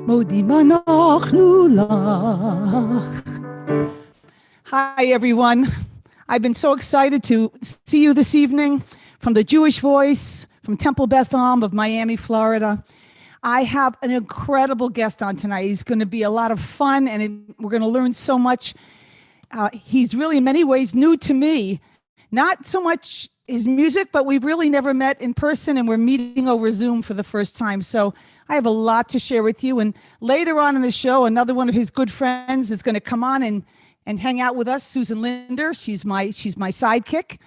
modim anochnu lach. Hi, everyone. I've been so excited to see you this evening from the Jewish Voice, from Temple Beth of Miami, Florida. I have an incredible guest on tonight. He's going to be a lot of fun, and we're going to learn so much. He's really, in many ways, new to me. Not so much his music, but we've really never met in person, and we're meeting over Zoom for the first time. So I have a lot to share with you. And later on in the show, another one of his good friends is going to come on and hang out with us, Susan Linder. She's my sidekick.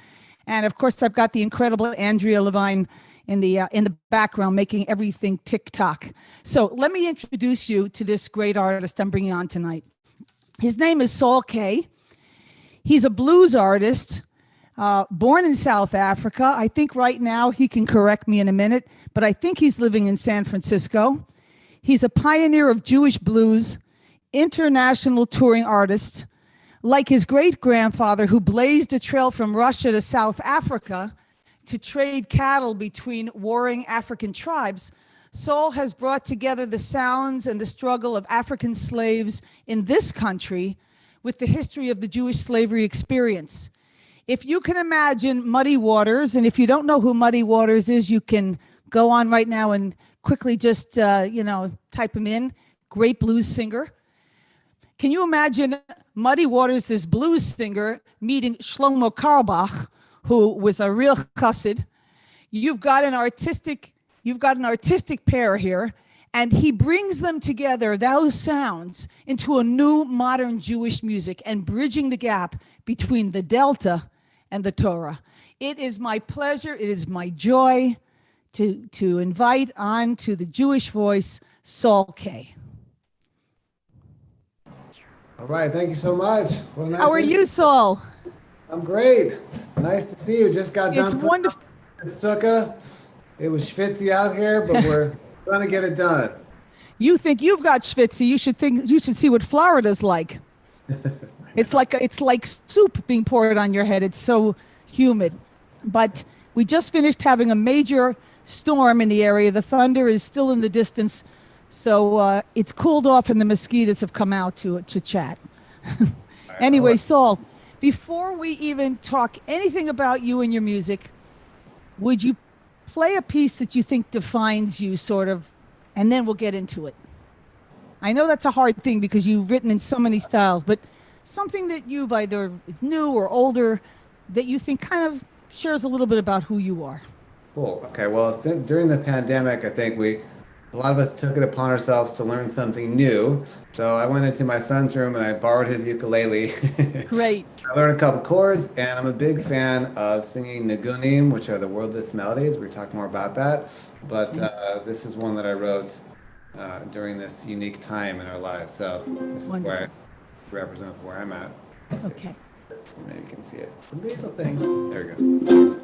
And of course, I've got the incredible Andrea Levine in the background, making everything tick-tock. So let me introduce you to this great artist I'm bringing on tonight. His name is Saul Kay. He's a blues artist, born in South Africa. I think right now, he can correct me in a minute, but I think he's living in San Francisco. He's a pioneer of Jewish blues, international touring artist. Like his great-grandfather, who blazed a trail from Russia to South Africa to trade cattle between warring African tribes, Saul has brought together the sounds and the struggle of African slaves in this country with the history of the Jewish slavery experience. If you can imagine Muddy Waters, and if you don't know who Muddy Waters is, you can go on right now and quickly just, type him in. Great blues singer. Can you imagine Muddy Waters, this blues singer, meeting Shlomo Carlebach, who was a real chassid? You've got an artistic pair here, and he brings them together, those sounds, into a new modern Jewish music and bridging the gap between the Delta and the Torah. It is my pleasure, it is my joy to invite on to the Jewish Voice, Saul Kay. All right, thank you so much. How are you, Saul? I'm great. Nice to see you. Just got done. It's wonderful. Sukkah. It was schwitzy out here, but we're trying to get it done. You think you've got schwitzy? You should see what Florida's like. It's like soup being poured on your head. It's so humid. But we just finished having a major storm in the area. The thunder is still in the distance. So it's cooled off and the mosquitoes have come out to chat. Anyway, Saul, before we even talk anything about you and your music, would you play a piece that you think defines you, sort of, and then we'll get into it? I know that's a hard thing because you've written in so many styles, but something that you've either is new or older that you think kind of shares a little bit about who you are. Cool. Okay. Well, during the pandemic, I think a lot of us took it upon ourselves to learn something new. So I went into my son's room and I borrowed his ukulele. Great. I learned a couple chords, and I'm a big fan of singing nigunim, which are the wordless melodies. We'll talk more about that. But this is one that I wrote during this unique time in our lives. So this is where it represents where I'm at. Okay. Maybe you can see it. It's a little thing. There we go.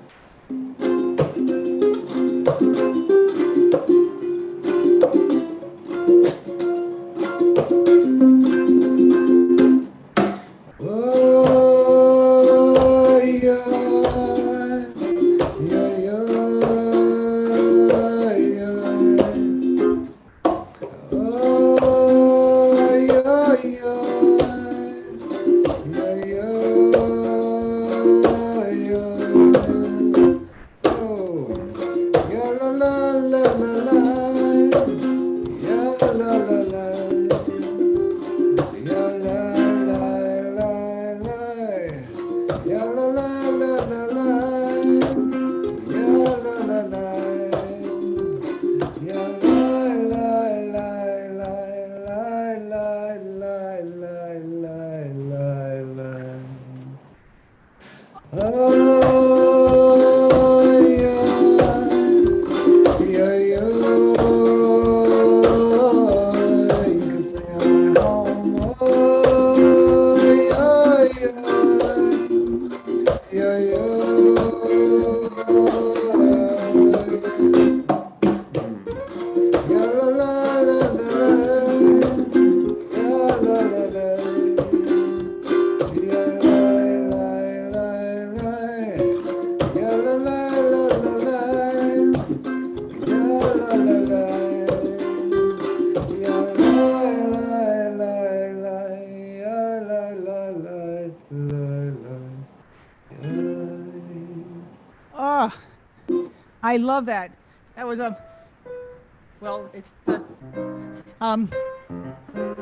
I love that. That was a, well, it's the, um, Ooh,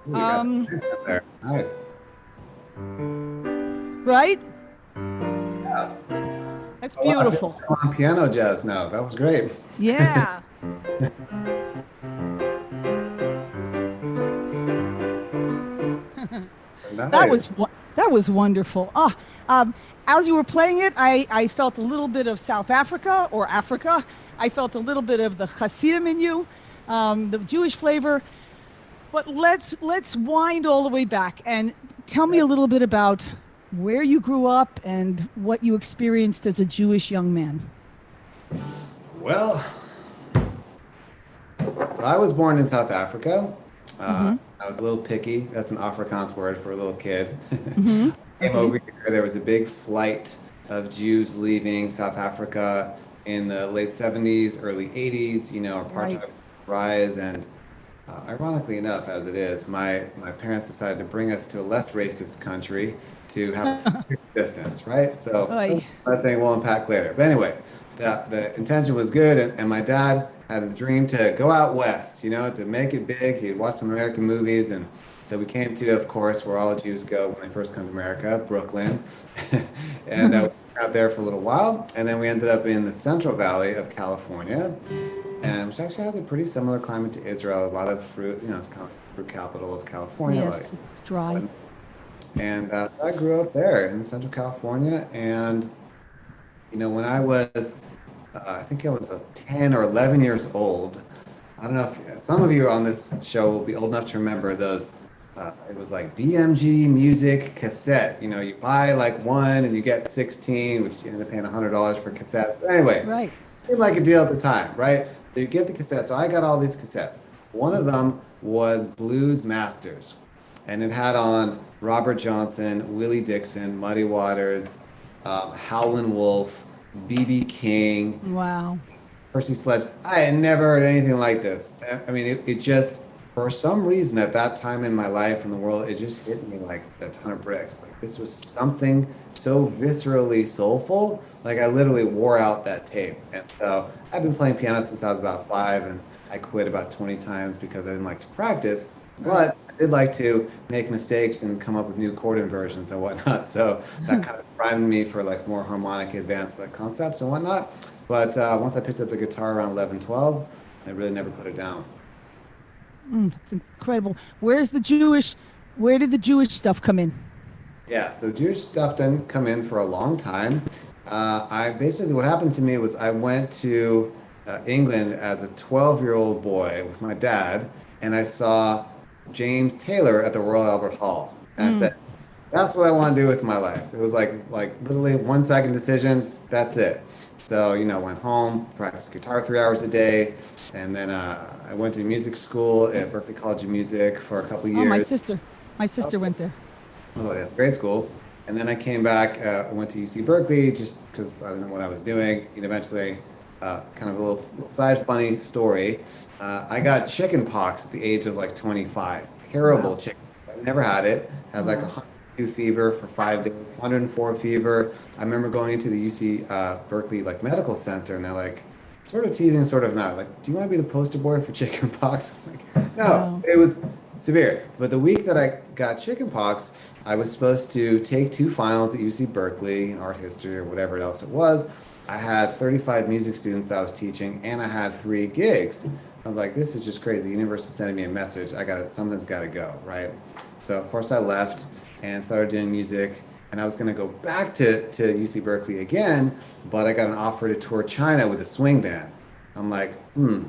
we got some um, nice up there. Nice. right? Yeah. That's Oh, wow. beautiful. We're on piano jazz now. That was great. Yeah. That Nice. was that was wonderful. As you were playing it, I felt a little bit of South Africa or Africa. I felt a little bit of the Hasidim in you, the Jewish flavor. But let's wind all the way back and tell me a little bit about where you grew up and what you experienced as a Jewish young man. Well, so I was born in South Africa. Mm-hmm. I was a little picky. That's an Afrikaans word for a little kid. Mm-hmm. Came Okay. over here. There was a big flight of Jews leaving South Africa in the late 70s, early 80s. Right. Apartheid rise, and ironically enough, as it is, my parents decided to bring us to a less racist country to have a distance, right? So that's Oy. another thing we'll unpack later. But anyway, the intention was good, and my dad had a dream to go out west, to make it big. He'd watch some American movies, and that we came to, of course, where all Jews go when they first come to America, Brooklyn. And we were out there for a little while, and then we ended up in the Central Valley of California, and which actually has a pretty similar climate to Israel. A lot of fruit, it's kind of fruit capital of California. Yes, it's dry. And I grew up there in Central California, and when I was, I think I was 10 or 11 years old. I don't know if some of you on this show will be old enough to remember those. It was like BMG music cassette. You buy like one and you get 16, which you end up paying $100 for cassettes. But anyway, Right. it seemed like a deal at the time, right? So you get the cassette. So I got all these cassettes. One of them was Blues Masters, and it had on Robert Johnson, Willie Dixon, Muddy Waters, Howlin' Wolf, B.B. King, Wow. Percy Sledge. I had never heard anything like this. I mean, it just, for some reason at that time in my life and the world, it just hit me like a ton of bricks. Like this was something so viscerally soulful. Like I literally wore out that tape. And so I've been playing piano since I was about 5, and I quit about 20 times because I didn't like to practice. But I did like to make mistakes and come up with new chord inversions and whatnot. So that kind of primed me for like more harmonic advanced like concepts and whatnot. But once I picked up the guitar around 11, 12, I really never put it down. It's incredible. Where did the Jewish stuff come in? Yeah, so Jewish stuff didn't come in for a long time. I basically, what happened to me was I went to England as a 12-year-old boy with my dad, and I saw James Taylor at the Royal Albert Hall. And I said, that's what I want to do with my life. It was like literally 1 second decision. That's it. So, went home, practiced guitar 3 hours a day, and then I went to music school at Berklee College of Music for a couple Oh, years. my sister went there. Oh, that's great school. And then I came back, went to UC Berkeley just because I didn't know what I was doing. And eventually, kind of a little side funny story. I got chicken pox at the age of like 25. Terrible Wow. chicken. I never had it. Had like Wow. 102 fever for 5 days, 104 fever. I remember going into the UC Berkeley like medical center, and they're like, sort of teasing, sort of not. Like, do you want to be the poster boy for chicken pox? I'm like, no, Wow. it was severe. But the week that I got chicken pox, I was supposed to take 2 finals at UC Berkeley in art history or whatever else it was. I had 35 music students that I was teaching, and I had 3 gigs. I was like, this is just crazy. The universe is sending me a message. Something's got to go, right? So of course I left and started doing music, and I was going to go back to UC Berkeley again, but I got an offer to tour China with a swing band. I'm like, go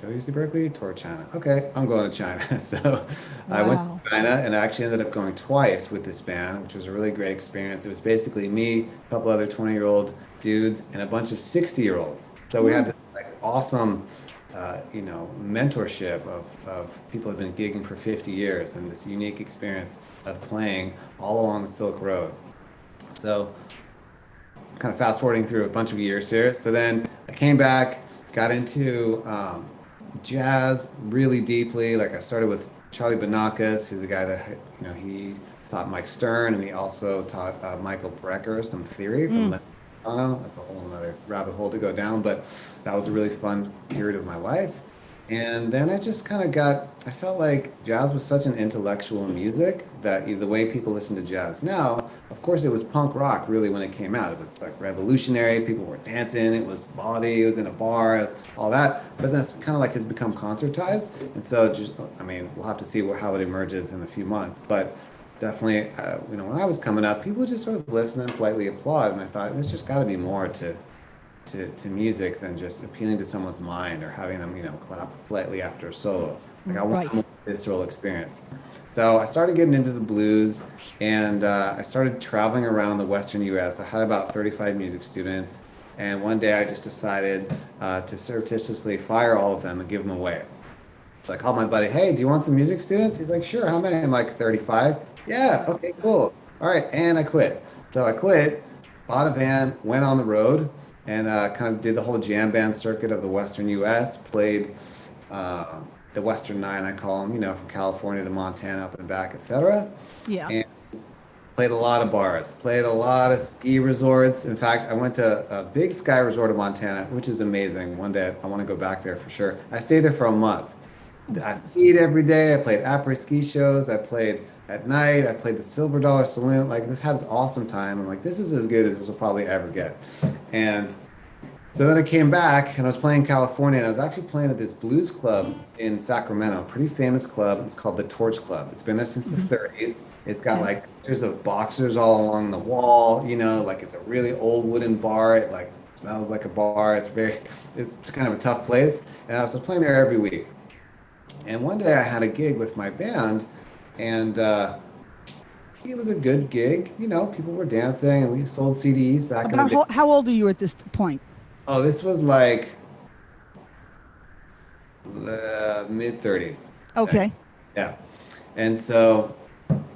to UC Berkeley, tour China. Okay, I'm going to China. So I went Wow. to China, and I actually ended up going twice with this band, which was a really great experience. It was basically me, a couple other 20-year-old dudes, and a bunch of 60-year-olds. So we had this like awesome, mentorship of people who have been gigging for 50 years, and this unique experience of playing all along the Silk Road. So kind of fast forwarding through a bunch of years here. So then I came back, got into jazz really deeply. Like I started with Charlie Banacus, who's the guy that he taught Mike Stern, and he also taught Michael Brecker some theory from Leonard That's a whole other rabbit hole to go down, but that was a really fun period of my life. And then I just kind of I felt like jazz was such an intellectual music that the way people listen to jazz now, of course, it was punk rock really when it came out. It was like revolutionary. People were dancing. It was bawdy. It was in a bar. It was all that. But that's kind of like has become concertized. And so just, I mean, we'll have to see how it emerges in a few months. But definitely, when I was coming up, people would just sort of listen and politely applaud. And I thought, there's just got to be more to music than just appealing to someone's mind or having them, clap politely after a solo. Like I want Right. a more visceral experience. So I started getting into the blues, and I started traveling around the Western U.S. I had about 35 music students, and one day I just decided to surreptitiously fire all of them and give them away. So I called my buddy, hey, do you want some music students? He's like, sure, how many? I'm like, 35. Yeah, okay, cool. All right, and I quit. So I quit, bought a van, went on the road, and kind of did the whole jam band circuit of the Western U.S., played the Western Nine, I call them, from California to Montana, up and back, etc. Yeah. And played a lot of bars, played a lot of ski resorts. In fact, I went to a big ski resort in Montana, which is amazing. One day I want to go back there for sure. I stayed there for a month. I skied every day. I played après ski shows. I played at night. I played the Silver Dollar Saloon. Like this had this awesome time. I'm like, this is as good as this will probably ever get. And so then I came back and I was playing California, and I was actually playing at this blues club in Sacramento, a pretty famous club. It's called the Torch Club. It's been there since the 30s. It's got like pictures of boxers all along the wall, like it's a really old wooden bar. It like smells like a bar. It's kind of a tough place. And I was playing there every week. And one day I had a gig with my band, and it was a good gig. People were dancing, and we sold CDs back in the day. How old are you at this point? Oh, this was like mid 30s. Okay. Yeah. And so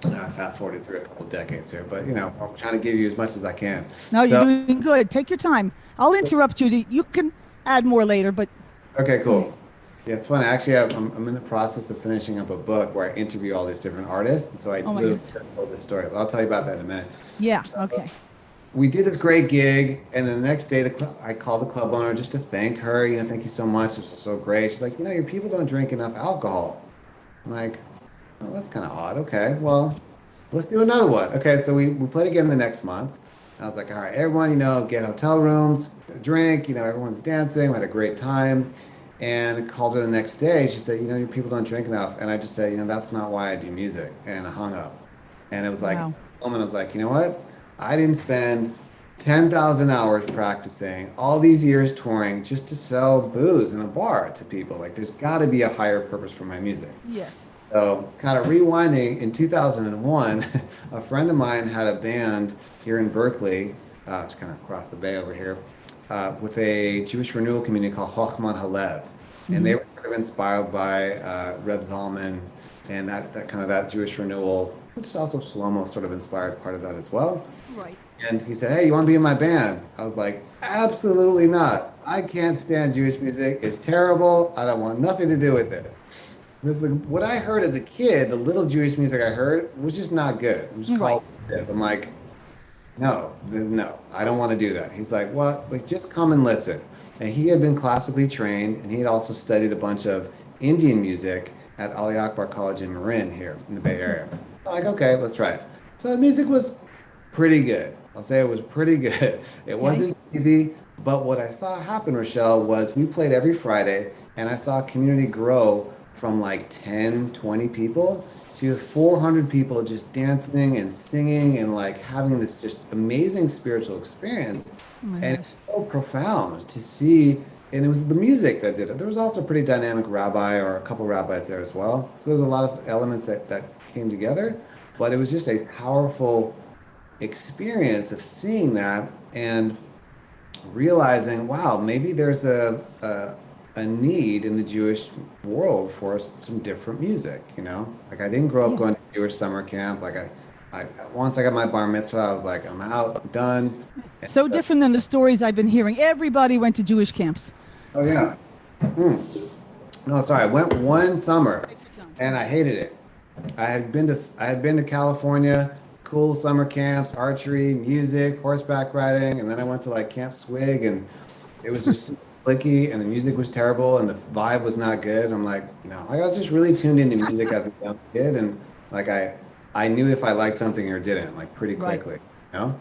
fast forwarded through a couple decades here, but I'm trying to give you as much as I can. No, So- you're doing good. Take your time. I'll interrupt you. You can add more later, but Okay, cool. Yeah, it's funny. Actually, I'm in the process of finishing up a book where I interview all these different artists, and so I Oh my literally goodness. told this story. I'll tell you about that in a minute. yeah. Okay. We did this great gig, and then the next day, I called the club owner just to thank her. Thank you so much. It was so great. She's like, your people don't drink enough alcohol. I'm like, oh, that's kind of odd. Okay, well, let's do another one. Okay, so we played again the next month. I was like, all right, everyone, get hotel rooms, get a drink. Everyone's dancing. We had a great time. And I called her the next day. She said, your people don't drink enough. And I just said, that's not why I do music. And I hung up. And it was like, Wow. a moment I was like, you know what? I didn't spend 10,000 hours practicing, all these years touring just to sell booze in a bar to people. Like, there's got to be a higher purpose for my music. Yeah. So, kind of rewinding, in 2001, a friend of mine had a band here in Berkeley, it's kind of across the bay over here, with a Jewish renewal community called Chochmat Halev. And they were kind of inspired by Reb Zalman and that Jewish renewal, which is also Shlomo sort of inspired part of that as well. Right. And he said, hey, you want to be in my band? I was like, absolutely not. I can't stand Jewish music. It's terrible. I don't want nothing to do with it. Because what I heard as a kid, the little Jewish music I heard was just not good. It was called this. I'm like, no, I don't want to do that. He's like, what? Like, just come and listen. And he had been classically trained, and he had also studied a bunch of Indian music at Ali Akbar College in Marin here in the Bay Area. I'm like, okay, let's try it. So the music was pretty good. I'll say it was pretty good. It wasn't easy, but what I saw happen, Rochelle, was we played every Friday, and I saw a community grow from like 10, 20 people to 400 people just dancing and singing and like having this just amazing spiritual experience. And it's so profound to see. And it was the music that did it. There was also a pretty dynamic rabbi or a couple rabbis there as well. So there was a lot of elements that came together, but it was just a powerful experience of seeing that and realizing, wow, maybe there's a need in the Jewish world for some different music, Like I didn't grow up going to Jewish summer camp. Like I once I got my bar mitzvah, I was like, I'm out, I'm done. So different than the stories I've been hearing. Everybody went to Jewish camps. Oh yeah. No, sorry. I went one summer and I hated it. I had been to California, cool summer camps, archery, music, horseback riding, and then I went to like Camp Swig, and it was just super clicky, and the music was terrible, and the vibe was not good. I'm like, no, like I was just really tuned into music as a young kid, and like I knew if I liked something or didn't, like pretty Right. quickly, you know.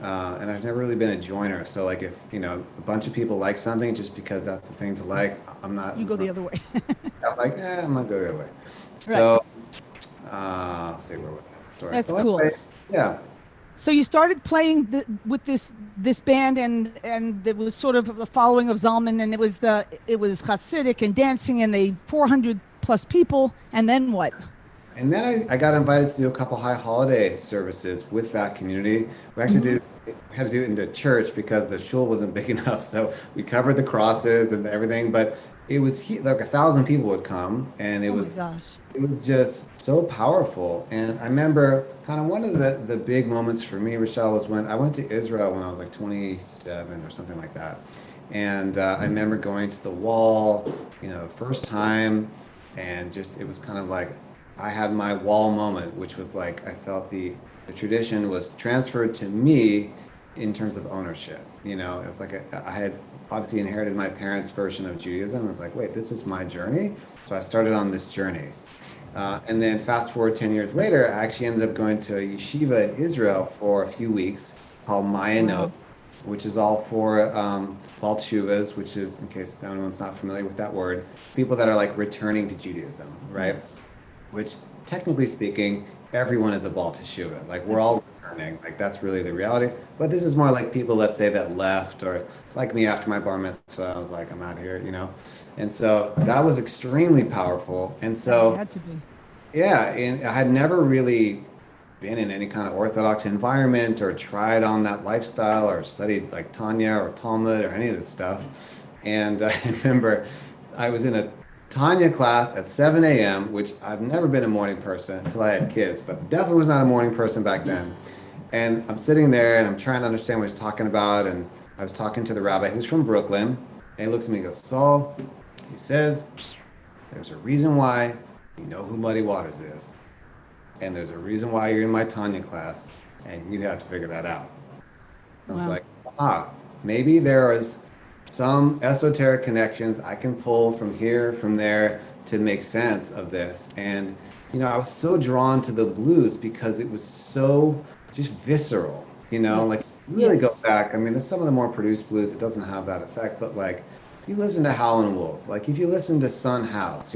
And I've never really been a joiner, so like if a bunch of people like something just because that's the thing to like, I'm not. You go the other way. I'm like, I'm not going the other way. Right. So, let's see where we're. Sorry. That's So cool. anyway, yeah. So you started playing with this band, and it was sort of the following of Zalman, and it was Hasidic and dancing, and they 400 plus people, and then what? And then I got invited to do a couple high holiday services with that community. We actually had to do it in the church because the shul wasn't big enough. So we covered the crosses and everything, but it was like 1,000 people would come, and Oh my gosh! it was just so powerful. And I remember kind of one of the big moments for me, Rochelle, was when I went to Israel when I was like 27 or something like that. And I remember going to the wall, the first time, and just it was kind of like I had my wall moment, which was like I felt the tradition was transferred to me in terms of ownership. It was like I had obviously inherited my parents' version of Judaism. I was like, wait, this is my journey. So I started on this journey. And then fast forward 10 years later, I actually ended up going to a yeshiva in Israel for a few weeks called Mayanot, which is all for Baal Teshuvas, which is, in case anyone's not familiar with that word, people that are like returning to Judaism, right? Which technically speaking, everyone is a Baal Teshuva. Like we're all returning. Like that's really the reality. But this is more like people, let's say, that left, or like me after my bar mitzvah, I was like, I'm out here. And so that was extremely powerful. And It so, had to be. yeah, and I had never really been in any kind of Orthodox environment or tried on that lifestyle or studied like Tanya or Talmud or any of this stuff. And I remember I was in a Tanya class at 7 a.m., which I've never been a morning person until I had kids, but definitely was not a morning person back then. And I'm sitting there and I'm trying to understand what he's talking about. And I was talking to the rabbi who's from Brooklyn. And he looks at me and goes, Saul, he says, there's a reason why you know who Muddy Waters is. And there's a reason why you're in my Tanya class. And you have to figure that out. I was like, maybe there is some esoteric connections I can pull from here, from there to make sense of this. And, I was so drawn to the blues because it was so just visceral, like really go back. I mean, there's some of the more produced blues, it doesn't have that effect, but like you listen to Howlin' Wolf, like if you listen to Son House,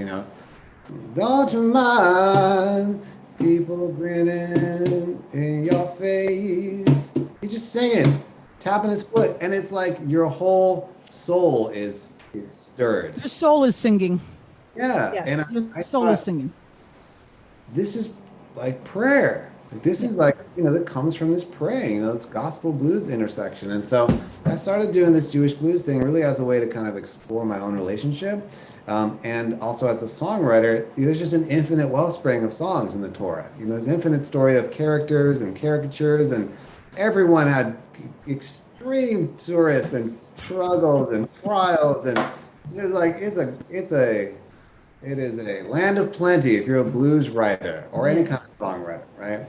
don't you mind people grinning in your face. You just singing, tapping his foot, and it's like your whole soul is stirred. Your soul is singing. Yeah, Yes, and your I soul is thought, singing. this is like prayer. Like, this is like, that comes from this praying, this gospel blues intersection. And so I started doing this Jewish blues thing really as a way to kind of explore my own relationship. And also as a songwriter, there's just an infinite wellspring of songs in the Torah. There's an infinite story of characters and caricatures, and everyone had extreme tourists and struggles and trials, and it's like it is a land of plenty if you're a blues writer or any kind of songwriter, right?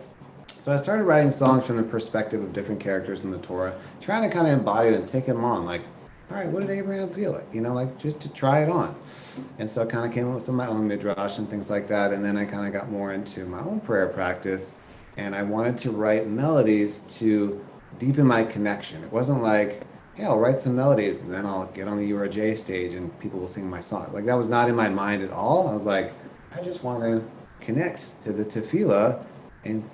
So I started writing songs from the perspective of different characters in the Torah, trying to kind of embody them, take them on, like, all right, what did Abraham feel like? Like just to try it on. And so I kind of came up with some of my own midrash and things like that. And then I kind of got more into my own prayer practice. And I wanted to write melodies to deepen my connection. It wasn't like, hey, I'll write some melodies and then I'll get on the URJ stage and people will sing my song. Like that was not in my mind at all. I was like, I just want to connect to the tefillah and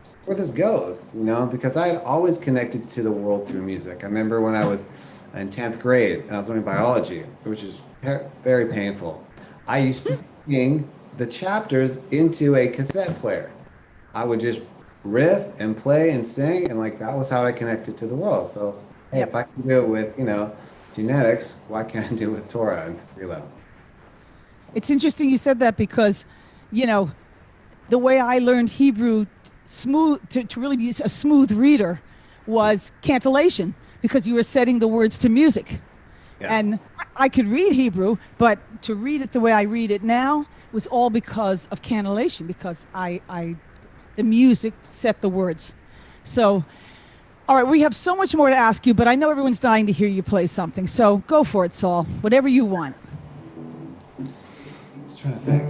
see where this goes, because I had always connected to the world through music. I remember when I was in 10th grade and I was learning biology, which is very painful. I used to sing the chapters into a cassette player. I would just riff and play and sing, and like that was how I connected to the world. So hey, if I can do it with, genetics, why can't I do it with Torah and tefillah? It's interesting you said that because, the way I learned Hebrew to really be a smooth reader was cantillation, because you were setting the words to music. Yeah. And I could read Hebrew, but to read it the way I read it now was all because of cantillation, because I The music set the words. So, all right, we have so much more to ask you, but I know everyone's dying to hear you play something. So go for it, Saul. Whatever you want. Just trying to think.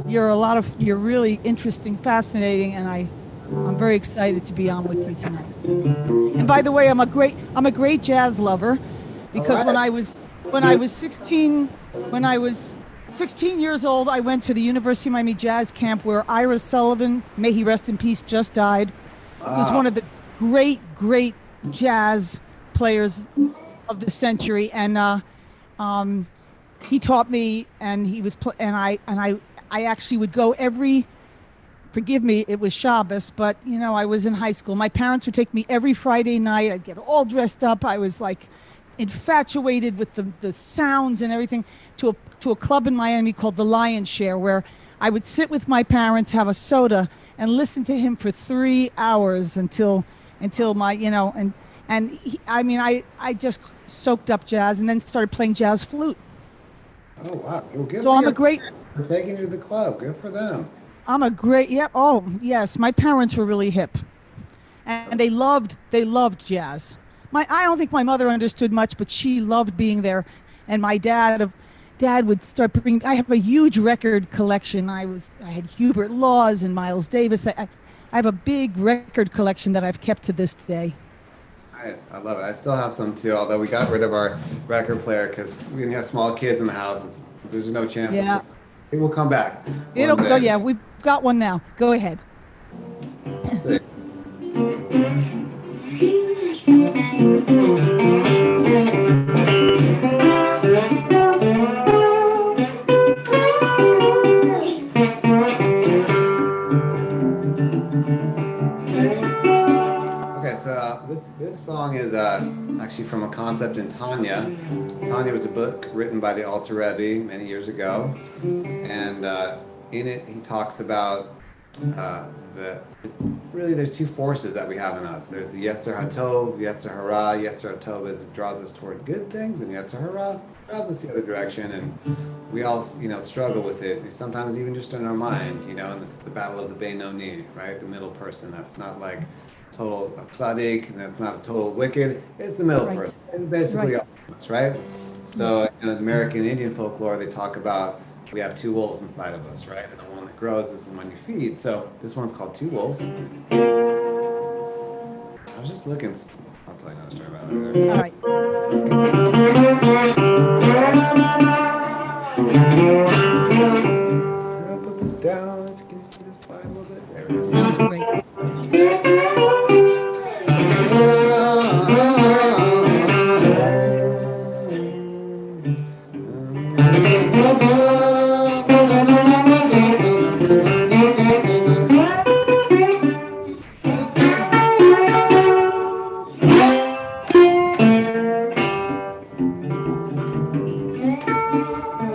You're really interesting, fascinating, and I'm very excited to be on with you tonight. And by the way, I'm a great jazz lover, because when I was 16 years old, I went to the University of Miami Jazz Camp where Ira Sullivan, may he rest in peace, just died. Was one of the great jazz players of the century, and he taught me, and I actually would go every. Forgive me, it was Shabbos, but I was in high school. My parents would take me every Friday night. I'd get all dressed up. I was like infatuated with the sounds and everything, to a club in Miami called the Lion's Share, where I would sit with my parents, have a soda, and listen to him for 3 hours until my I just soaked up jazz and then started playing jazz flute. Oh wow! Well, good So for I'm your a great. parents for taking you to the club. Good for them. I'm a great. Yeah. Oh yes, my parents were really hip, and they loved jazz. I don't think my mother understood much, but she loved being there, and my dad would start bringing. I have a huge record collection. I had Hubert Laws and Miles Davis. I have a big record collection that I've kept to this day. Nice. I love it. I still have some too, although we got rid of our record player because we didn't have small kids in the house. There's no chance. Yeah. It will come back. It'll go. Yeah, we've got one now. Go ahead. Let's see. Okay, so this song is actually from a concept in Tanya. Tanya was a book written by the Alter Rebbe many years ago, and in it he talks about really there's two forces that we have in us. There's the Yetzer HaTov, Yetzer Hara. Yetzer HaTov draws us toward good things, and Yetzer Hara draws us the other direction, and we all struggle with it. Sometimes even just in our mind, and this is the battle of the Benoni, right? The middle person. That's not like total tzaddik, and that's not a total wicked. It's the middle person, and basically all of us, right? So in American Indian folklore, they talk about we have two wolves inside of us, right? And the one that grows is the one you feed. So this one's called Two Wolves. I was just looking. I'll tell you another story about it later. All right. I'll put this down. Can you see this slide a little bit? There it is. Sounds great.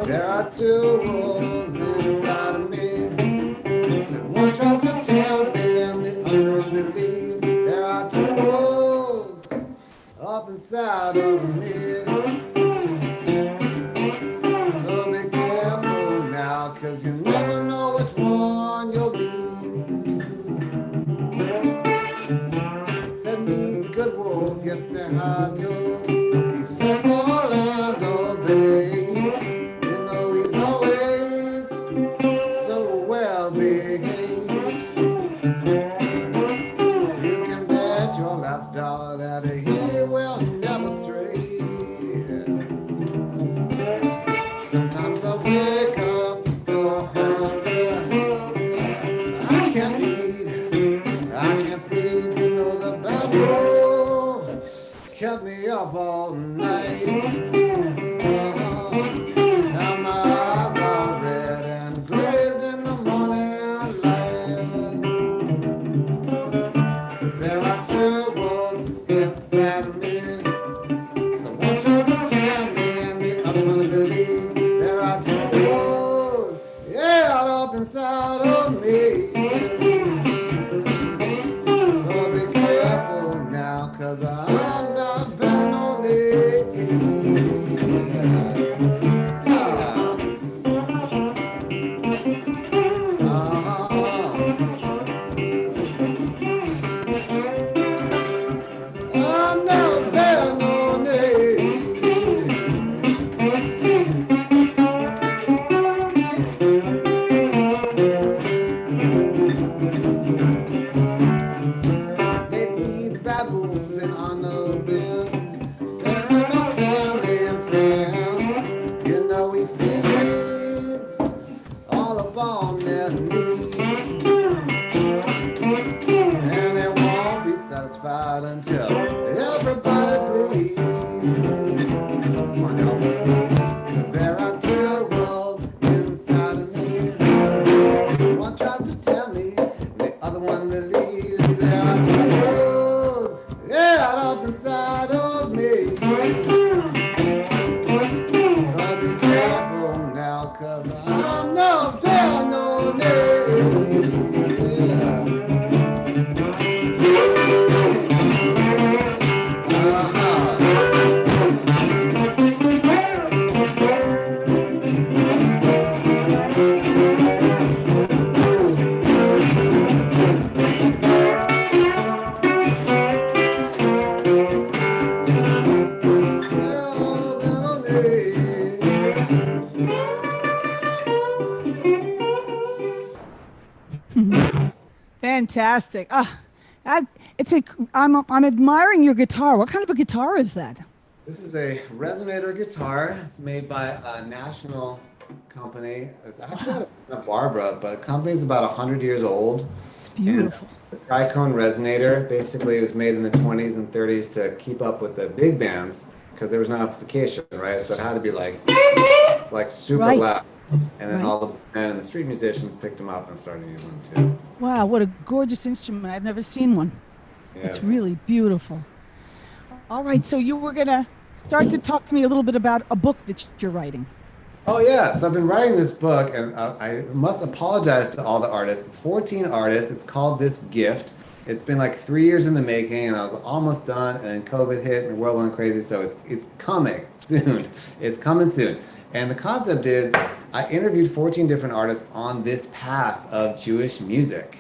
There are two wolves inside of me. One tries to tell me and the other one believes. There are two wolves up inside of me. So be careful now, 'cause you never know which one you'll be. Said meet the good wolf, Yetzer HaTov. He's faithful and obeys. He's always so well behaved. You can bet your last dollar that he will never stray. Sometimes I wake up so hungry, I can't eat, I can't sleep. The bad wolf kept me up all night. Now my eyes are red and glazed in the morning light. 'Cause there are two wolves inside of me. So one tries to tell me and the other one believes. There are two wolves, yeah, up inside of me. So be careful now, 'cause I'm not Benoni. 'Cause there are two wolves inside of me. One tries to tell me, the other one believes. There are two wolves, yeah, up inside of me. So be careful now, 'cause I'm no bear, no name. Fantastic. That, it's a, I'm admiring your guitar. What kind of a guitar is that? This is a resonator guitar. It's made by a national company. It's actually out of Barbara, but the company's about 100 years old. And Beautiful. the tricone resonator, basically, it was made in the 20s and 30s to keep up with the big bands because there was no amplification, right? So it had to be like super Right. loud. And then Right. all the band and the street musicians picked them up and started using them too. Wow, what a gorgeous instrument. I've never seen one. Yes. It's really beautiful. All right, so you were going to start to talk to me a little bit about a book that you're writing. Oh yeah, so I've been writing this book, and I must apologize to all the artists. It's 14 artists. It's called This Gift. It's been like 3 years in the making, and I was almost done, and then COVID hit, and the world went crazy. So it's coming soon. It's coming soon. And the concept is, I interviewed 14 different artists on this path of Jewish music,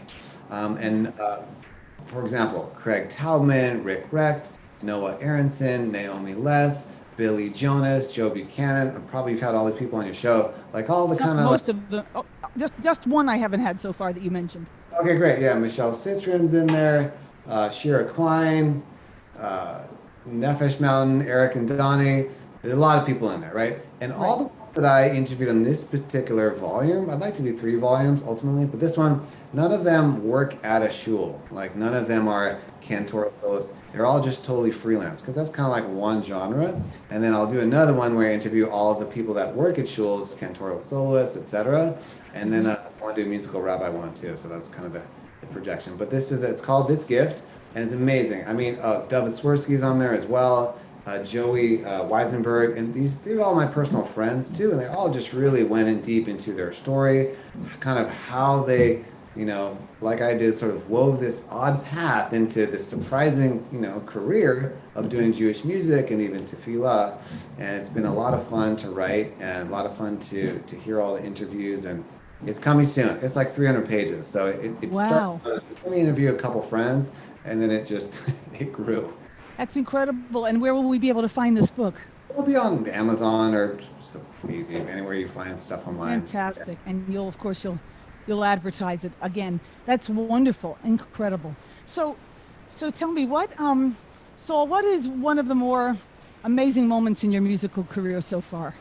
for example, Craig Taubman, Rick Recht, Noah Aronson, Naomi Les, Billy Jonas, Joe Buchanan. Probably you've had all these people on your show, like all the kind of Most of the, oh, just one I haven't had so far that you mentioned. Okay, great. Yeah, Michelle Citrin's in there, Shira Klein, Nefesh Mountain, Eric and Donnie. There's a lot of people in there, right? And all the ones that I interviewed on this particular volume, I'd like to do 3 volumes ultimately, but this one, none of them work at a shul. Like none of them are Cantor soloists. They're all just totally freelance because that's kind of like one genre. And then I'll do another one where I interview all of the people that work at shuls, cantorial soloists, etc. And then I want to do a musical rabbi one too. So that's kind of the projection. But it's called This Gift, and it's amazing. I mean, David Swirsky's on there as well. Joey Weisenberg, and these are all my personal friends too, and they all just really went in deep into their story, kind of how they, like I did, sort of wove this odd path into this surprising, career of doing Jewish music and even tefillah. And it's been a lot of fun to write and a lot of fun to hear all the interviews, and it's coming soon. It's like 300 pages, so it Wow. started. Let me interview a couple friends, and then it just it grew. That's incredible. And where will we be able to find this book? It'll be on Amazon or easy anywhere you find stuff online. Fantastic. And of course, you'll advertise it again. That's wonderful, incredible. So tell me Saul, what is one of the more amazing moments in your musical career so far?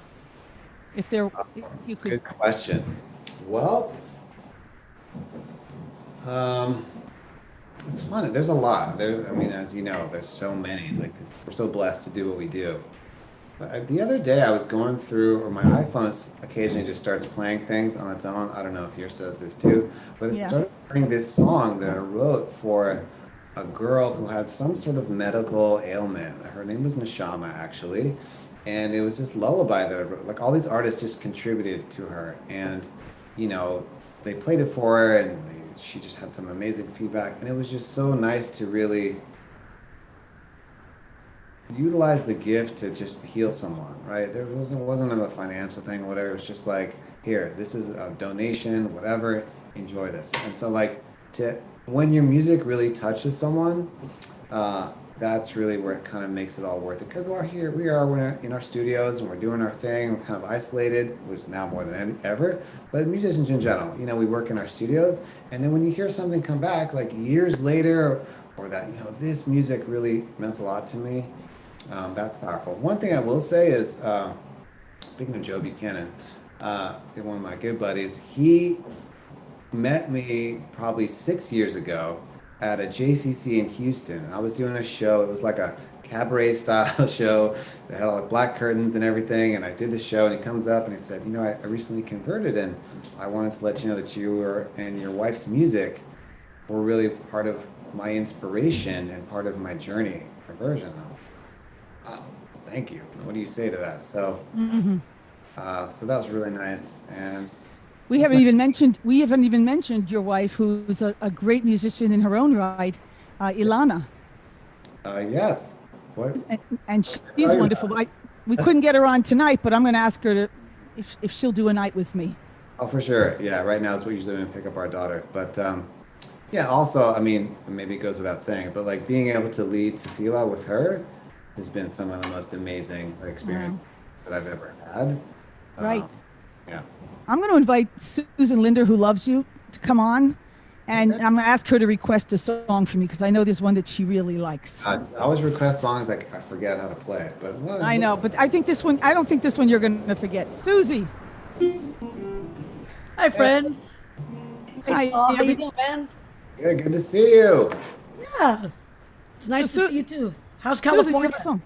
If you could. Good question. Well, it's fun. There's a lot. As you know, there's so many. We're so blessed to do what we do. But the other day I was going through, or my iPhone occasionally just starts playing things on its own. I don't know if yours does this too, but it started playing this song that I wrote for a girl who had some sort of medical ailment. Her name was Neshama, actually. And it was this lullaby that I wrote. Like all these artists just contributed to her. And, they played it for her, and she just had some amazing feedback. And it was just so nice to really utilize the gift to just heal someone, right? There wasn't a financial thing or whatever. It was just like, here, this is a donation, whatever, enjoy this. And so when your music really touches someone, that's really where it kind of makes it all worth it. Because we're in our studios and we're doing our thing. We're kind of isolated, which now more than ever. But musicians in general, we work in our studios. And then when you hear something come back like years later, or that, this music really meant a lot to me, that's powerful. One thing I will say is, speaking of Joe Buchanan, one of my good buddies, he met me probably 6 years ago at a JCC in Houston. I was doing a show. It was like a cabaret style show that had all the black curtains and everything. And I did the show, and he comes up and he said, I recently converted, and I wanted to let you know that you and your wife's music were really part of my inspiration and part of my journey conversion. Wow, thank you. What do you say to that? So, so that was really nice. And We haven't even mentioned your wife, who's a great musician in her own right, Ilana, yes, what? and she's wonderful. We couldn't get her on tonight, but I'm going to ask her if she'll do a night with me. Oh, for sure. Yeah, right now is what usually when we pick up our daughter. But yeah, also, I mean, maybe it goes without saying, but like being able to lead Tefillah with her has been some of the most amazing experience that I've ever had. Right. Yeah. I'm going to invite Susan Linder, who loves you, to come on, and I'm going to ask her to request a song for me because I know there's one that she really likes. I always request songs like I forget how to play it, but well, I know, but I think this one. I don't think this one you're going to forget. Susie. Hi, friends. Hi, Hey, Saul. How you doing, man? yeah, good to see you. Yeah. It's nice So to see you, too. How's Susan, you California? have a song.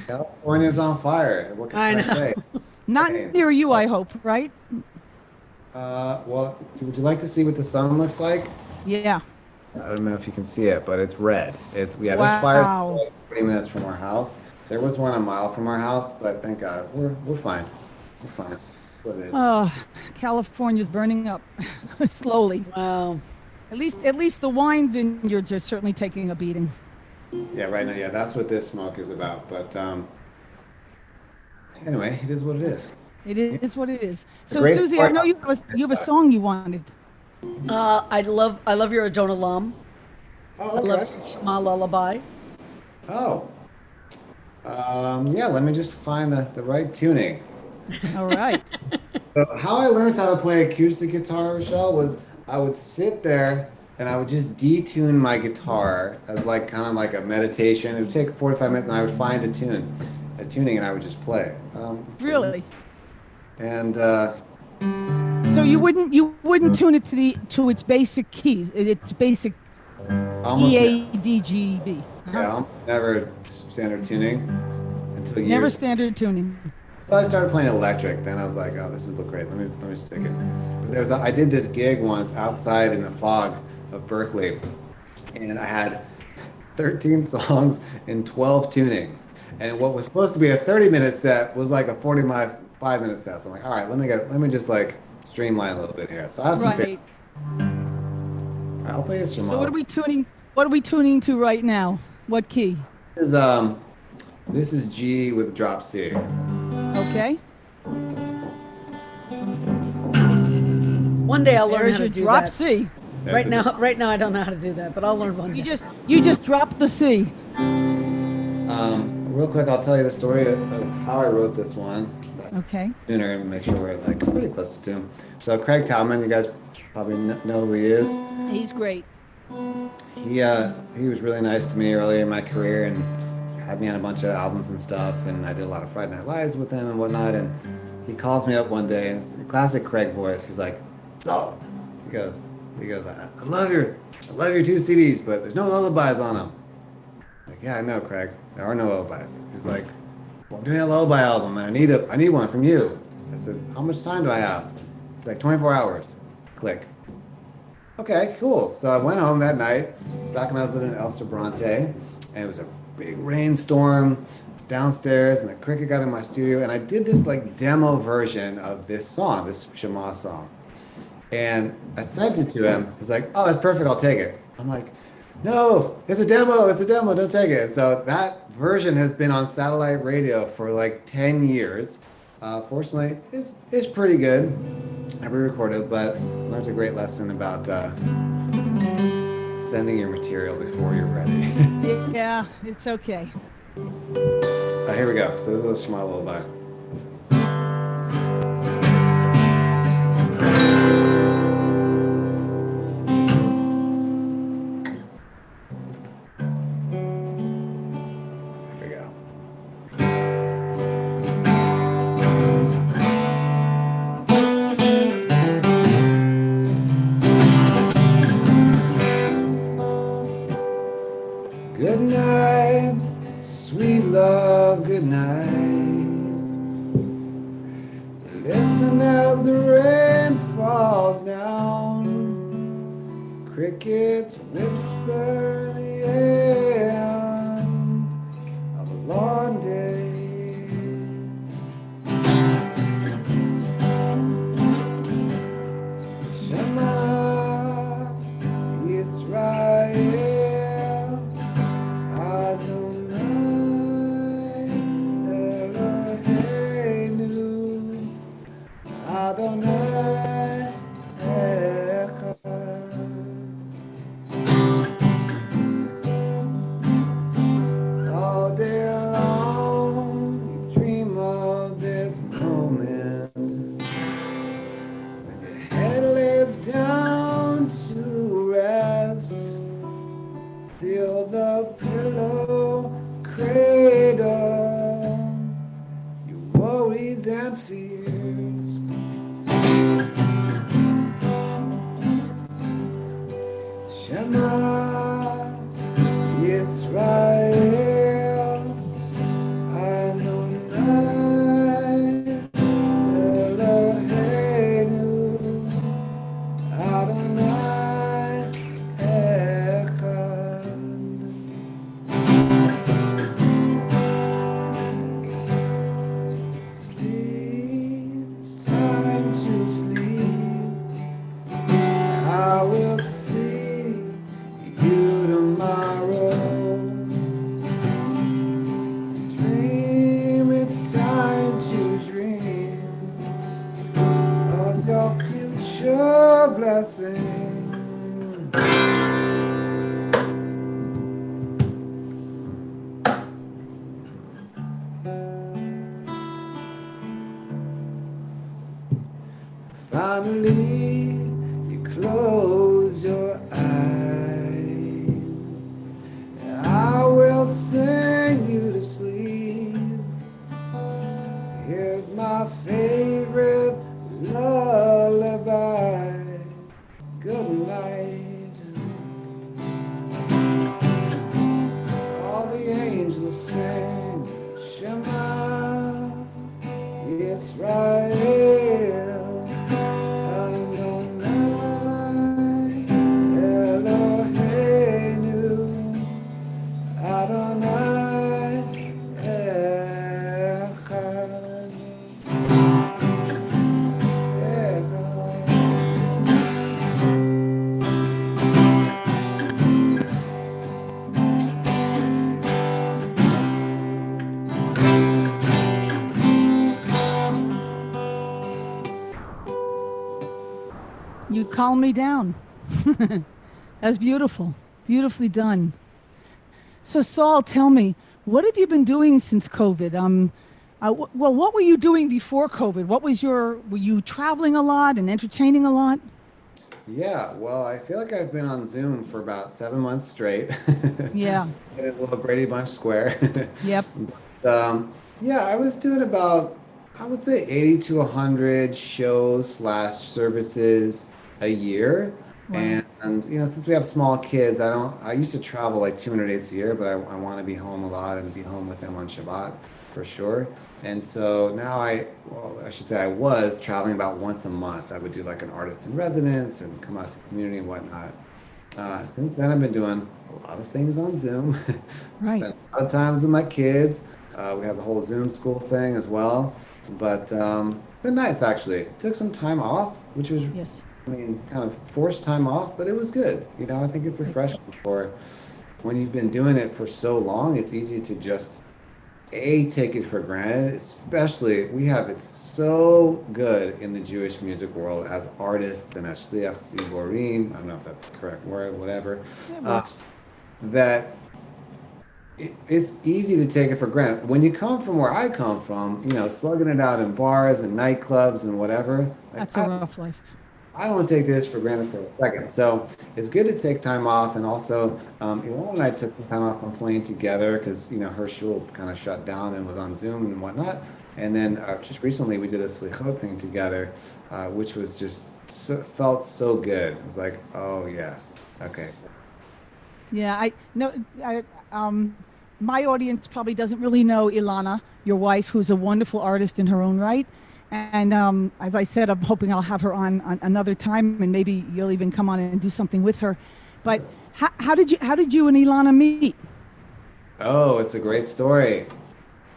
California's on fire. What can I I know. say? Not Okay. near you, I hope, right? Well, would you like to see what the sun looks like? Yeah. I don't know if you can see it, but it's red. There's Wow. fires like 40 minutes from our house. There was one a mile from our house, but thank God we're fine. We're fine. What it is. California's burning up slowly. Wow. At least the wine vineyards are certainly taking a beating. Yeah, right now, yeah, that's what this smoke is about. But anyway, it is what it is. It is what it is. So, great Susie, I part- know you have a song you wanted. I love your Adon Olam. Oh, I love okay. your Shema Lullaby. Oh. Yeah, let me just find the right tuning. All right. So how I learned how to play acoustic guitar, Rochelle, was I would sit there and I would just detune my guitar as like kind of like a meditation. It would take 45 minutes, and I would find a tuning, and I would just play. Really? And So you wouldn't tune it to its basic keys, its basic almost E A D G B. yeah, almost never standard tuning until years. Never standard tuning. I started playing electric. Then I was like, oh, this is look great. Let me stick it. But I did this gig once outside in the fog of Berkeley, and I had 13 songs and 12 tunings. And what was supposed to be a 30-minute set was like a 45-minute set. So I'm like, all right, let me just like streamline a little bit here. So I have some Right. All right, I'll play a Shema. So what are we tuning to right now? What key? This is G with drop C. Okay. One day I'll learn There's how your to do drop that. C. Right now I don't know how to do that, but I'll learn one day. You just dropped the C. Real quick, I'll tell you the story of how I wrote this one. Okay. Sooner and make sure we're like pretty close to tune. So Craig Talman, you guys probably know who he is. He's great. He was really nice to me earlier in my career and had me on a bunch of albums and stuff. And I did a lot of Friday Night Lives with him and whatnot. And he calls me up one day, and it's a classic Craig voice. He's like, "So," he goes, I love your 2 CDs, but there's no lullabies on them." Like, yeah, I know, Craig. There are no lullabies. He's like, "Well, I'm doing a lullaby album, and I need one from you." I said, "How much time do I have?" He's like, 24 hours. Click. Okay, cool. So I went home that night. It's back when I was living in El Sobrante, and it was a big rainstorm. I was downstairs, and the cricket got in my studio, and I did this like demo version of this song, this Shema song. And I sent it to him. He's like, "Oh, that's perfect. I'll take it." I'm like, "No, it's a demo. It's a demo. Don't take it." So that version has been on satellite radio for like 10 years. Fortunately, it's pretty good. I re-recorded, but learned a great lesson about sending your material before you're ready. Yeah, it's okay. Here we go. So this is a Shema lullaby. Here we go. Good night, Listen as the rain falls down. Crickets whisper the end of a long day. Shema Yisrael Adonai Eloheinu Adonai Echad. All day long you dream of this moment when your head lays down to rest. Feel the pillow cradle your worries and fears. Shema Yisrael Adonai Eloheinu Adonai Echad. Sleep, it's time to sleep. I will see you tomorrow. To dream, it's time to dream of your future blessing. Finally, you close your eyes. I will sing you to sleep. Here's my favorite lullaby. Good night. All the angels sing Shema Yisrael Adonai Eloheinu Adonai Echad. You calm me down. That's beautiful. Beautifully done. So Saul, tell me, what have you been doing since COVID? Well, what were you doing before COVID? Were you traveling a lot and entertaining a lot? Yeah, well, I feel like I've been on Zoom for about 7 months straight. Yeah. Did a little Brady Bunch square. Yep. Yeah, I was doing about, I would say 80 to 100 shows slash services a year. Wow. And since we have small kids, I used to travel like 200 dates a year, but I want to be home a lot and be home with them on Shabbat for sure. And so now I should say I was traveling about once a month. I would do like an artist in residence and come out to the community and whatnot. Since then, I've been doing a lot of things on Zoom. Right. Spent a lot of times with my kids. We have the whole Zoom school thing as well. But been nice actually. Took some time off, which was, Yes. I mean, kind of forced time off, but it was good. I think it's refreshing for when you've been doing it for so long. It's easy to just take it for granted. Especially we have it so good in the Jewish music world as artists and as shliach tziborim. I don't know if that's the correct word, whatever. It works. That it's easy to take it for granted. When you come from where I come from, slugging it out in bars and nightclubs and whatever, That's a rough life. I don't take this for granted for a second. So it's good to take time off. And also, Ilona and I took some time off from playing together because, her shul kind of shut down and was on Zoom and whatnot. And then just recently we did a slichot thing together, which was just felt so good. It was like, oh, yes. Okay. Yeah, my audience probably doesn't really know Ilana, your wife, who's a wonderful artist in her own right. And as I said, I'm hoping I'll have her on another time, and maybe you'll even come on and do something with her. But how did you and Ilana meet? Oh, it's a great story.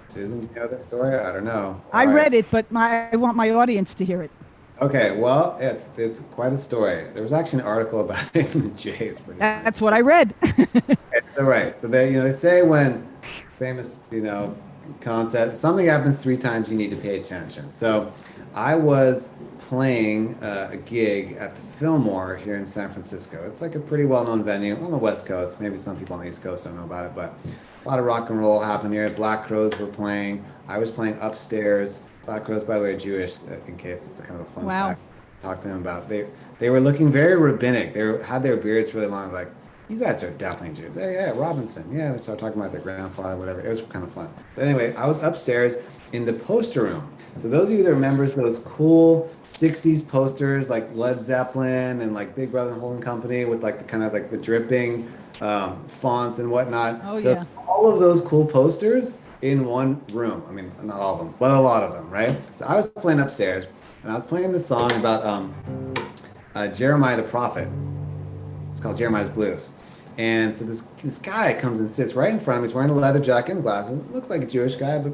Susan, do you know this story? I don't know. All I right. read it, but I want my audience to hear it. Okay, well, it's quite a story. There was actually an article about it in the J. It's pretty funny. That's what I read. It's all right. So they say when famous, concept, something happens three times, you need to pay attention. So I was playing a gig at the Fillmore here in San Francisco. It's like a pretty well-known venue on the West Coast. Maybe some people on the East Coast don't know about it, but a lot of rock and roll happened here. Black Crowes were playing. I was playing upstairs. Black Crowes, by the way, are Jewish, in case it's a kind of a fun Wow. fact. Talk to them about. They were looking very rabbinic. Had their beards really long. I was like, you guys are definitely Jews. Yeah, Robinson. Yeah, they started talking about their grandfather, whatever. It was kind of fun. But anyway, I was upstairs in the poster room. So those of you that remember those cool 60s posters like Led Zeppelin and like Big Brother and Holding Company with like the kind of like the dripping fonts and whatnot. Oh, yeah. All of those cool posters in one room. I mean, not all of them, but a lot of them, right? So I was playing upstairs and I was playing this song about Jeremiah the prophet. It's called Jeremiah's Blues. And so this guy comes and sits right in front of me. He's wearing a leather jacket and glasses. Looks like a Jewish guy, but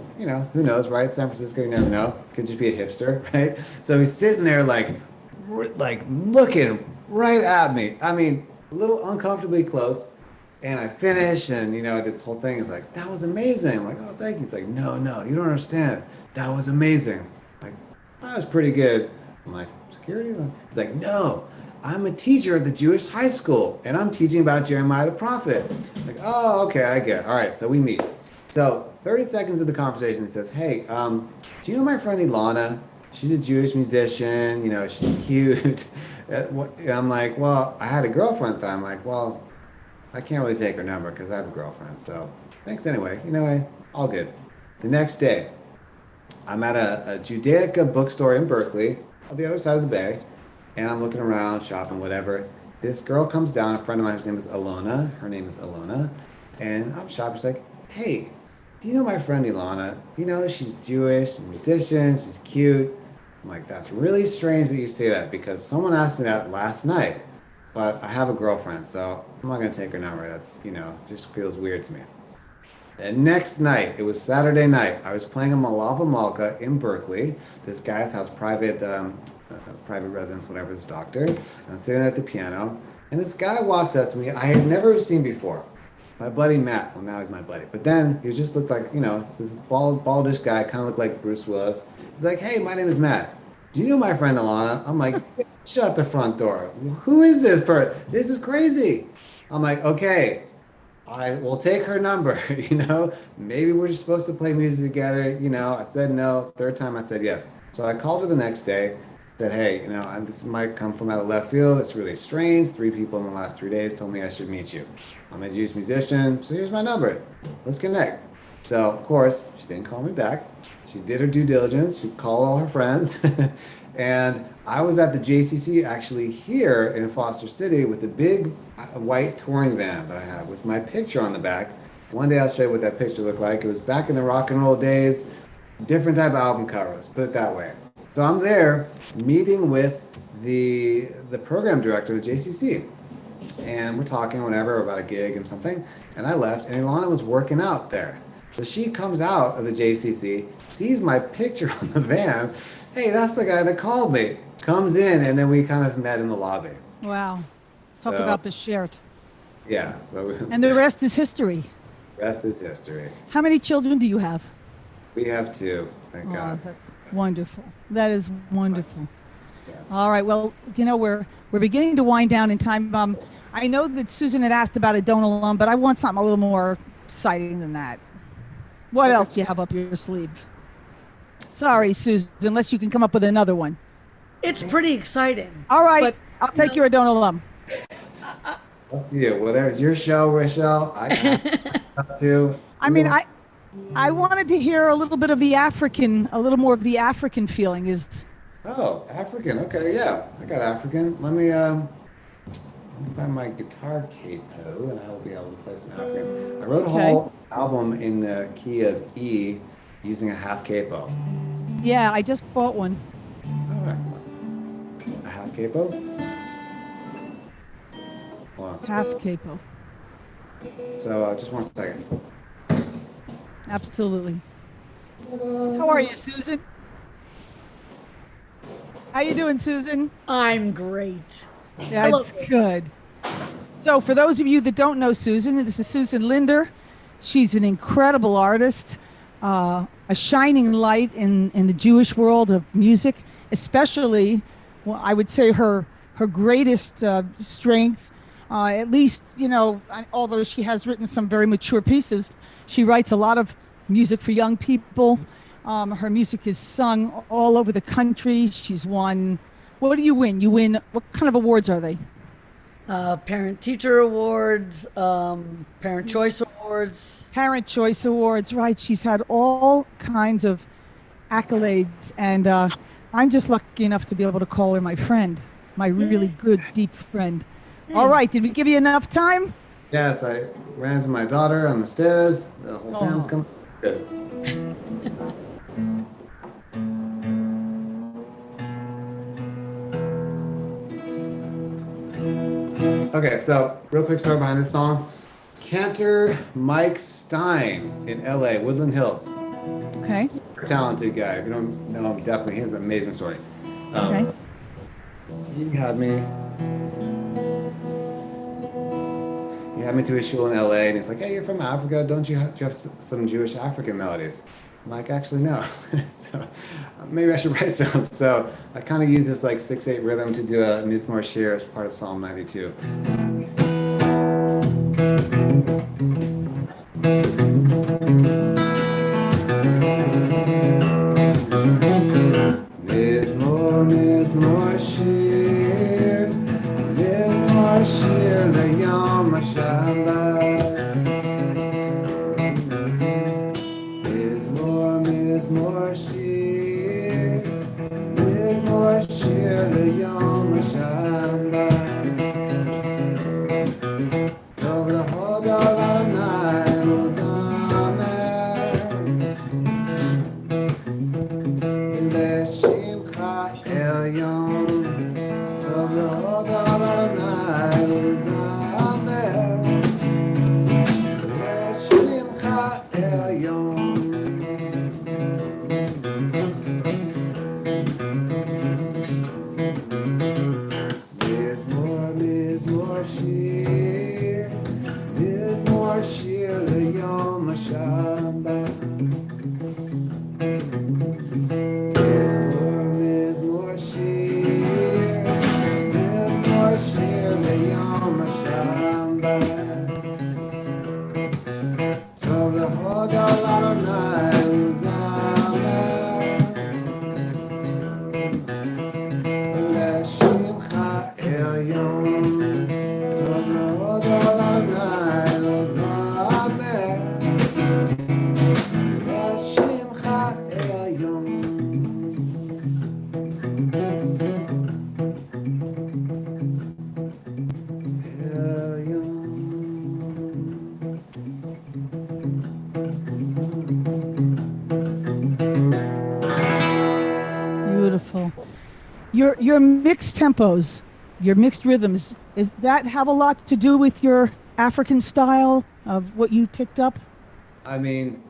who knows, right? San Francisco, you never know. Could just be a hipster, right? So he's sitting there like looking right at me. I mean, a little uncomfortably close. And I finish, and this whole thing is like, that was amazing. I'm like, oh, thank you. He's like, no, you don't understand. That was amazing. Like, that was pretty good. I'm like, security? He's like, no. I'm a teacher at the Jewish high school, and I'm teaching about Jeremiah the prophet. Like, oh, okay, I get it. All right, so we meet. So 30 seconds of the conversation, he says, hey, do you know my friend Ilana? She's a Jewish musician, she's cute. And I'm like, well, I had a girlfriend at the time. I'm like, well, I can't really take her number because I have a girlfriend. So thanks anyway. All good. The next day, I'm at a Judaica bookstore in Berkeley, on the other side of the bay. And I'm looking around, shopping, whatever. This girl comes down, a friend of mine, whose name is Alona. Her name is Alona. And I'm shopping. She's like, hey, do you know my friend Ilana? She's Jewish, she's a musician, she's cute. I'm like, that's really strange that you say that because someone asked me that last night. But I have a girlfriend, so I'm not going to take her number. That's, just feels weird to me. And next night, it was Saturday night, I was playing a Malava Malka in Berkeley. This guy's house, private residence, whatever, his doctor. And I'm sitting at the piano, and this guy walks up to me I had never seen before. My buddy Matt. Well, now he's my buddy. But then he just looked like, this baldish guy, kind of looked like Bruce Willis. He's like, hey, my name is Matt. Do you know my friend Alana? I'm like, shut the front door. Who is this person? This is crazy. I'm like, okay, I will take her number. Maybe we're just supposed to play music together. I said no. Third time I said yes. So I called her the next day. Said, hey, this might come from out of left field. It's really strange. 3 people in the last 3 days told me I should meet you. I'm a Jewish musician, so here's my number. Let's connect. So, of course, she didn't call me back. She did her due diligence. She called all her friends. And I was at the JCC actually here in Foster City with a big white touring van that I have with my picture on the back. One day I'll show you what that picture looked like. It was back in the rock and roll days. Different type of album covers, put it that way. So I'm there meeting with the program director of the JCC. And we're talking whatever about a gig and something. And I left, and Ilana was working out there. So she comes out of the JCC, sees my picture on the van. Hey, that's the guy that called me. Comes in, and then we kind of met in the lobby. Wow. Talk about the shirt. Yeah. So and the rest is history. Rest is history. How many children do you have? We have 2, thank God. That's wonderful. That is wonderful. Yeah. All right. Well, we're beginning to wind down in time. I know that Susan had asked about a Adonalum, but I want something a little more exciting than that. What else do you have up your sleeve? Sorry, Susan, unless you can come up with another one. It's pretty exciting. All right. But, I'll take your Adonalum. Up to you. Whatever's your show, Rochelle. I can up to. I mean, I wanted to hear a little more of the African feeling is. Oh, African. Okay, yeah. I got African. Let me find my guitar capo, and I will be able to play some African. I wrote a whole album in the key of E using a half capo. Yeah, I just bought one. All right. A half capo? Hold Half capo. on. So just one second. Absolutely. How are you, Susan? How you doing, Susan? I'm great. Hello. That's good. So, for those of you that don't know Susan, this is Susan Linder. She's an incredible artist, a shining light in the Jewish world of music, especially, well, I would say her greatest strength, at least, although she has written some very mature pieces, she writes a lot of music for young people. Her music is sung all over the country. She's won, what do you win? You win, what kind of awards are they? Parent Teacher Awards, Parent Choice Awards. Parent Choice Awards, right? She's had all kinds of accolades, and I'm just lucky enough to be able to call her my friend, my really good, deep friend. All right, did we give you enough time? Yes, I ran into my daughter on the stairs. The whole family's Oh. come. Good. Okay, so real quick story behind this song. Cantor Mike Stein in LA, Woodland Hills. Okay. Super talented guy. If you don't know him, definitely. He has an amazing story. Okay. He had me. He had me to his shul in LA, and he's like, "Hey, you're from Africa. Don't you have some Jewish African melodies?" I'm like, "Actually, no." So maybe I should write some. So I kind of use this like 6/8 rhythm to do a Mizmor Shir as part of Psalm 92. Mizmor, Mizmor Shir, Mizmor Shir LeYom HaShabbat. Mizmor, Mizmor Shir, Mizmor Shir LeYom HaShabbat. Tov lehodol Adonai uzamer, L'shimcha elyon. Tov lehodol Adonai uzamer, L'shimcha elyon. Mizmor, Mizmor Shir, Mizmor Shir LeYom HaShabbat. Mizmor, Mizmor Shir, Mizmor Shir LeYom HaShabbat. Tov lehodol Adonai uzamer, L'shimcha elyon. Tov lehodol Adonai uzamer, L'shimcha elyon. Beautiful. Your mixed tempos, your mixed rhythms, is that have a lot to do with your African style of what you picked up? I mean,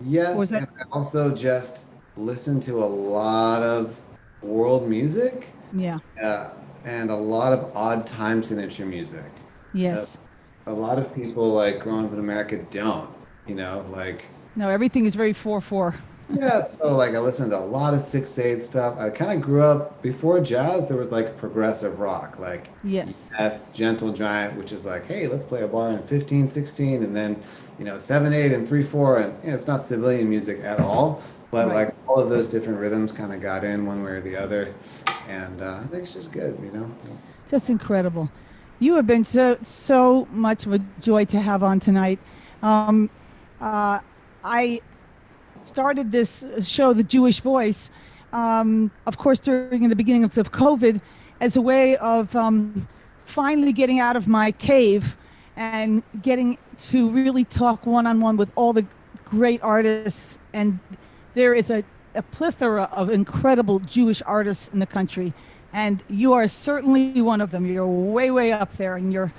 Or yes, is that and I also just listen to a lot of world music, yeah. uh, and a lot of odd time signature music. Uh, Yes. a lot of people like growing up in America don't, like No, everything is very 4/4. yeah, so like I listened to a lot of 6/8 stuff. I kind of grew up before jazz, there was like progressive rock, like you Yes. had Gentle Giant, which is like, hey, let's play a bar in 15, 16, and then 7/8 and 3/4, and it's not civilian music at all, but Right. like all of those different rhythms kind of got in one way or the other, and I think it's just good. Just incredible. You have been so much of a joy to have on tonight. Um, I started this show, The Jewish Voice, of course, during the beginning of COVID, as a way of finally getting out of my cave and getting to really talk one-on-one with all the great artists. And there is a a plethora of incredible Jewish artists in the country, and you are certainly one of them. You're way, way up there, and your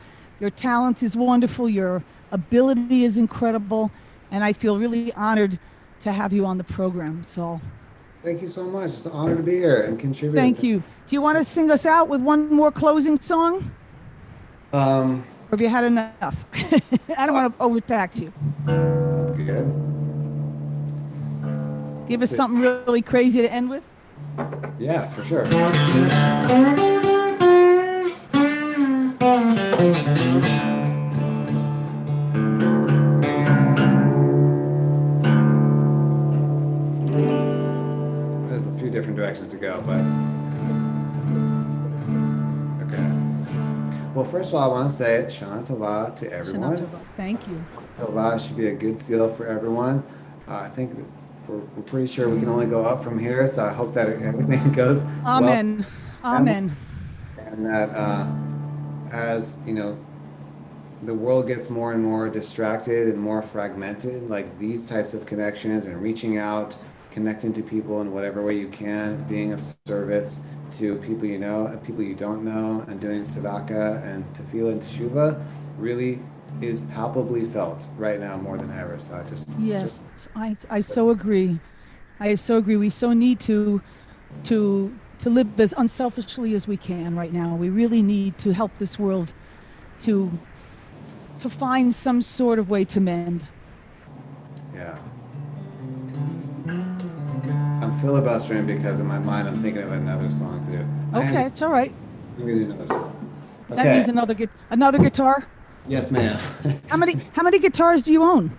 talent is wonderful. Your ability is incredible, and I feel really honored to have you on the program. So, Thank you so much. It's an honor to be here and contribute. thank you. Do you want to sing us out with one more closing song? Um, Or have you had enough? I don't want to overtax you. good. Give us something really crazy to end with. Yeah, for sure. There's a few different directions to go, but okay. Well, first of all, I want to say Shana Tova to everyone. Shana Tova. Thank you. Tova should be a good seal for everyone. I think that we're pretty sure we can only go up from here, so I hope that everything goes Amen. well. Amen. And that as you know, the world gets more and more distracted and more fragmented, like these types of connections and reaching out, connecting to people in whatever way you can, being of service to people you know and people you don't know, and doing tzedakah and tefillah and teshuva really is palpably felt right now more than ever. So I just Yes, I so agree. I so agree. We so need to live as unselfishly as we can right now. We really need to help this world to find some sort of way to mend. yeah. I'm filibustering because in my mind I'm thinking of another song to do. Okay, it's all right. I'm gonna do another song. That means another guitar. Yes, ma'am. How many guitars do you own?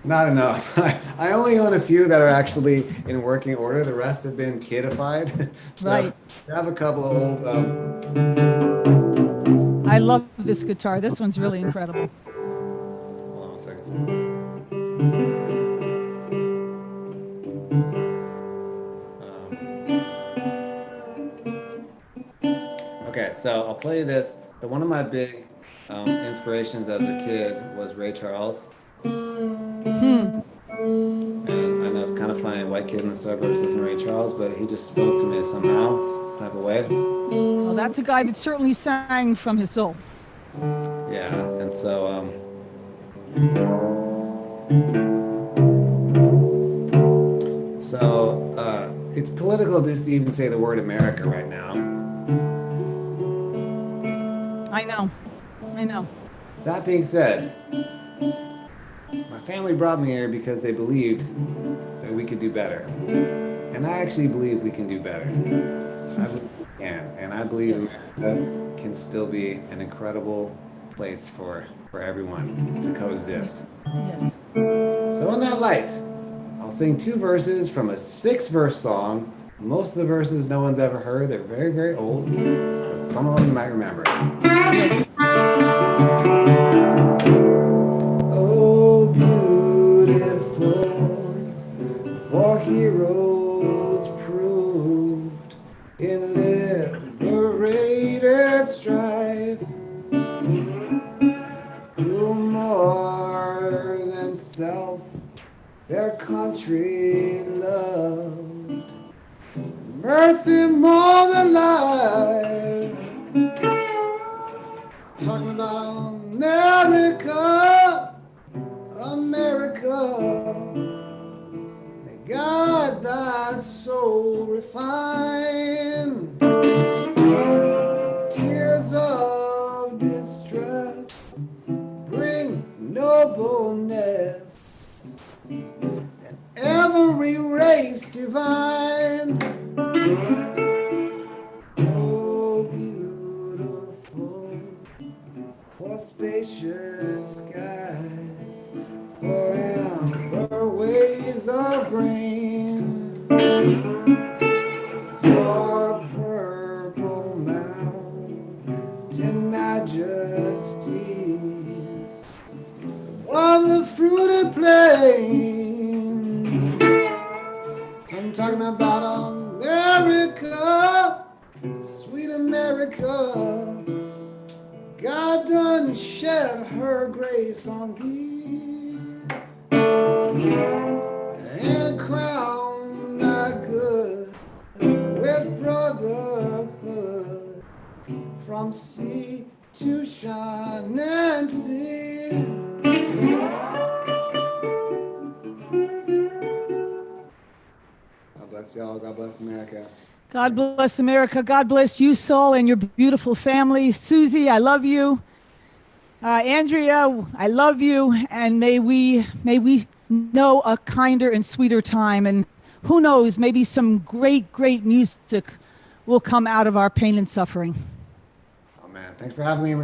Not enough. I only own a few that are actually in working order. The rest have been kidified. So Right. I have a couple of old. I love this guitar. This one's really incredible. Hold on a second. Okay, so I'll play this. So one of my big inspirations as a kid was Ray Charles. And I know it's kind of funny, white kid in the suburbs listening to Ray Charles, but he just spoke to me somehow, type of way. Well, that's a guy that certainly sang from his soul. Yeah, and so it's political just to even say the word America right now. I know. That being said, my family brought me here because they believed that we could do better. And I actually believe we can do better. I believe we can. And I believe America can still be an incredible place for everyone to coexist. Yes. So in that light, I'll sing 2 verses from a 6-verse song. Most of the verses no one's ever heard. They're very, very old, but some of them you might remember. Oh, beautiful, for heroes proved in liberated strife, who more than self their country loved, mercy more than life. Talking about America, America. May God thy soul refine. Tears of distress bring nobleness, and every race divine. Oh, beautiful, for spacious skies, for amber waves of grain, for purple mountain majesties of the fruited plain. I'm talking about America, sweet America. God done shed her grace on thee, and crown thy from sea to shining sea. God bless y'all. God bless America. God bless America. God bless you, Saul, and your beautiful family. Susie, I love you. Andrea, I love you. And may we know a kinder and sweeter time. And who knows, maybe some great, great music will come out of our pain and suffering. Oh man, thanks for having me.